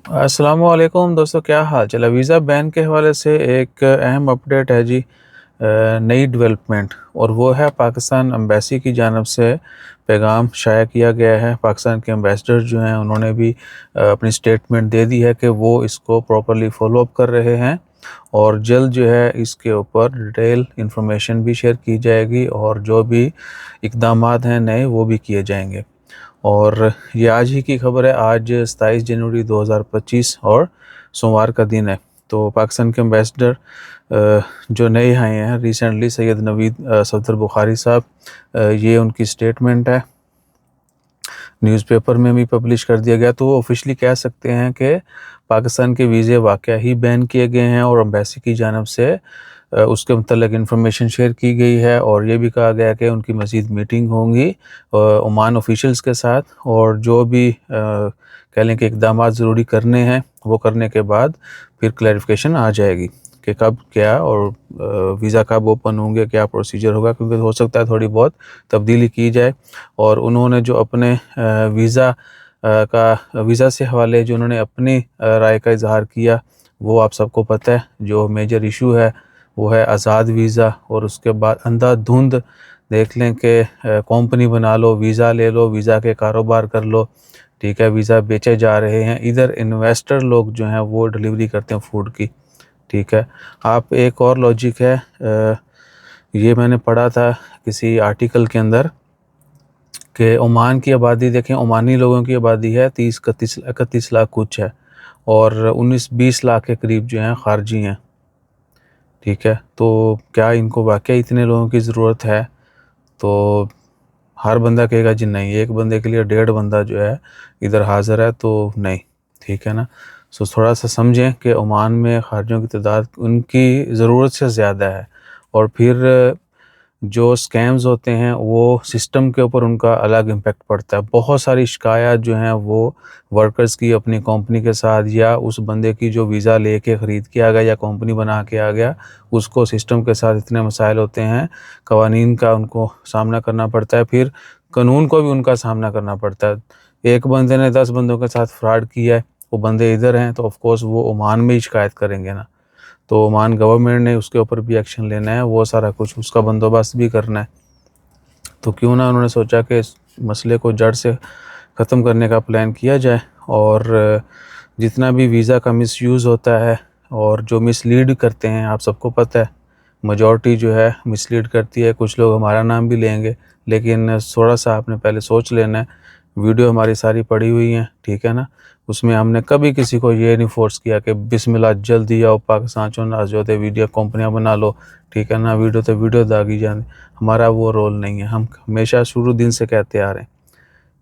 السلام علیکم دوستو، کیا حال چل ہے؟ ویزا بین کے حوالے سے ایک اہم اپڈیٹ ہے جی، نئی ڈیولپمنٹ، اور وہ ہے پاکستان ایمبیسی کی جانب سے پیغام شائع کیا گیا ہے۔ پاکستان کے ایمبیسڈر جو ہیں انہوں نے بھی اپنی سٹیٹمنٹ دے دی ہے کہ وہ اس کو پراپرلی فالو اپ کر رہے ہیں، اور جلد جو ہے اس کے اوپر ڈیٹیل انفارمیشن بھی شیئر کی جائے گی، اور جو بھی اقدامات ہیں نئے وہ بھی کیے جائیں گے۔ اور یہ آج ہی کی خبر ہے، آج 27 جنوری 2025 اور سوموار کا دن ہے۔ تو پاکستان کے ایمبیسڈر جو نئے آئے ہیں ریسنٹلی، سید نوید صفدر بخاری صاحب، یہ ان کی سٹیٹمنٹ ہے، نیوز پیپر میں بھی پبلش کر دیا گیا۔ تو وہ آفیشلی کہہ سکتے ہیں کہ پاکستان کے ویزے واقعہ ہی بین کیے گئے ہیں، اور ایمبیسی کی جانب سے اس کے متعلق انفارمیشن شیئر کی گئی ہے، اور یہ بھی کہا گیا کہ ان کی مزید میٹنگ ہوں گی عمان آفیشلز کے ساتھ، اور جو بھی کہہ لیں کہ اقدامات ضروری کرنے ہیں وہ کرنے کے بعد پھر کلیریفیکیشن آ جائے گی کہ کب کیا، اور ویزا کب اوپن ہوں گے، کیا پروسیجر ہوگا، کیونکہ ہو سکتا ہے تھوڑی بہت تبدیلی کی جائے۔ اور انہوں نے جو اپنے ویزا سے حوالے جو انہوں نے اپنی رائے کا اظہار کیا، وہ آپ سب کو پتہ ہے۔ جو میجر ایشو ہے وہ ہے آزاد ویزا، اور اس کے بعد اندھا دھند دیکھ لیں کہ کمپنی بنا لو، ویزا لے لو، ویزا کے کاروبار کر لو، ٹھیک ہے، ویزا بیچے جا رہے ہیں۔ ادھر انویسٹر لوگ جو ہیں وہ ڈیلیوری کرتے ہیں فوڈ کی، ٹھیک ہے۔ آپ ایک اور لاجک ہے، یہ میں نے پڑھا تھا کسی آرٹیکل کے اندر کہ عمان کی آبادی دیکھیں، عمانی لوگوں کی آبادی ہے 31 لاکھ کچھ ہے، اور 19-20 لاکھ کے قریب جو ہیں خارجی ہیں، ٹھیک ہے۔ تو کیا ان کو واقعی اتنے لوگوں کی ضرورت ہے؟ تو ہر بندہ کہے گا جی نہیں، ایک بندے کے لیے 1.5 بندہ جو ہے ادھر حاضر ہے، تو نہیں، ٹھیک ہے نا۔ تھوڑا سا سمجھیں کہ عمان میں خارجیوں کی تعداد ان کی ضرورت سے زیادہ ہے، اور پھر جو سکیمز ہوتے ہیں وہ سسٹم کے اوپر ان کا الگ امپیکٹ پڑتا ہے۔ بہت ساری شکایات جو ہیں وہ ورکرز کی اپنی کمپنی کے ساتھ، یا اس بندے کی جو ویزا لے کے خرید کے آ گیا یا کمپنی بنا کے آ گیا، اس کو سسٹم کے ساتھ اتنے مسائل ہوتے ہیں، قوانین کا ان کو سامنا کرنا پڑتا ہے، پھر قانون کو بھی ان کا سامنا کرنا پڑتا ہے۔ ایک بندے نے 10 بندوں کے ساتھ فراڈ کیا ہے، وہ بندے ادھر ہیں، تو آف کورس وہ عمان میں ہی شکایت کریں گے نا، تو عمان گورنمنٹ نے اس کے اوپر بھی ایکشن لینا ہے، وہ سارا کچھ اس کا بندوبست بھی کرنا ہے۔ تو کیوں نہ انہوں نے سوچا کہ اس مسئلے کو جڑ سے ختم کرنے کا پلان کیا جائے، اور جتنا بھی ویزا کا مس یوز ہوتا ہے اور جو مس لیڈ کرتے ہیں، آپ سب کو پتہ ہے میجورٹی جو ہے مس لیڈ کرتی ہے۔ کچھ لوگ ہمارا نام بھی لیں گے، لیکن تھوڑا سا آپ نے پہلے سوچ لینا ہے۔ ویڈیو ہماری ساری پڑی ہوئی ہیں، ٹھیک ہے نا، اس میں ہم نے کبھی کسی کو یہ نہیں فورس کیا کہ بسم اللہ جلدی آؤ پاکستان چون جو تے ویڈیو کمپنیاں بنا لو، ٹھیک ہے نا، ویڈیو تے ویڈیو داغی جانے، ہمارا وہ رول نہیں ہے۔ ہم ہمیشہ شروع دن سے کہتے آ رہے ہیں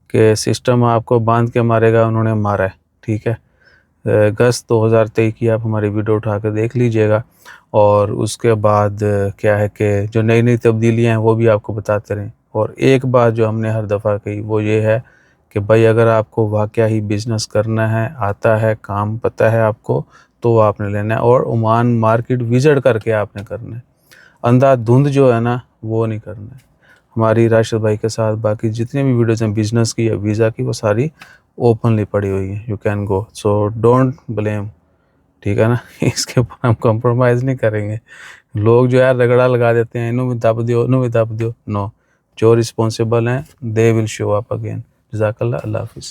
کہ سسٹم آپ کو باندھ کے مارے گا، انہوں نے مارا ہے، ٹھیک ہے۔ اگست 2023 کی آپ ہماری ویڈیو اٹھا کے دیکھ لیجئے گا، اور اس کے بعد کیا ہے کہ جو نئی نئی تبدیلیاں ہیں وہ بھی آپ کو بتاتے رہیں۔ اور ایک بات جو ہم نے ہر دفعہ کہی وہ یہ ہے کہ بھائی اگر آپ کو واقعہ ہی بزنس کرنا ہے، آتا ہے، کام پتہ ہے آپ کو، تو آپ نے لینا ہے، اور عمان مارکیٹ وزٹ کر کے آپ نے کرنا ہے۔ اندھا دھند جو ہے نا وہ نہیں کرنا ہے۔ ہماری راشد بھائی کے ساتھ باقی جتنے بھی ویڈیوز ہیں بزنس کی یا ویزا کی، وہ ساری اوپنلی پڑی ہوئی ہیں، you can go, so don't blame, ٹھیک ہے نا۔ اس کے اوپر ہم کمپرومائز نہیں کریں گے۔ لوگ جو ہے رگڑا لگا دیتے ہیں، انہوں بھی دب دیو، انہوں بھی دب دیو، نو، جو رسپانسیبل ہیں دے ول شو اپ اگین۔ جزاک اللہ، اللہ حافظ۔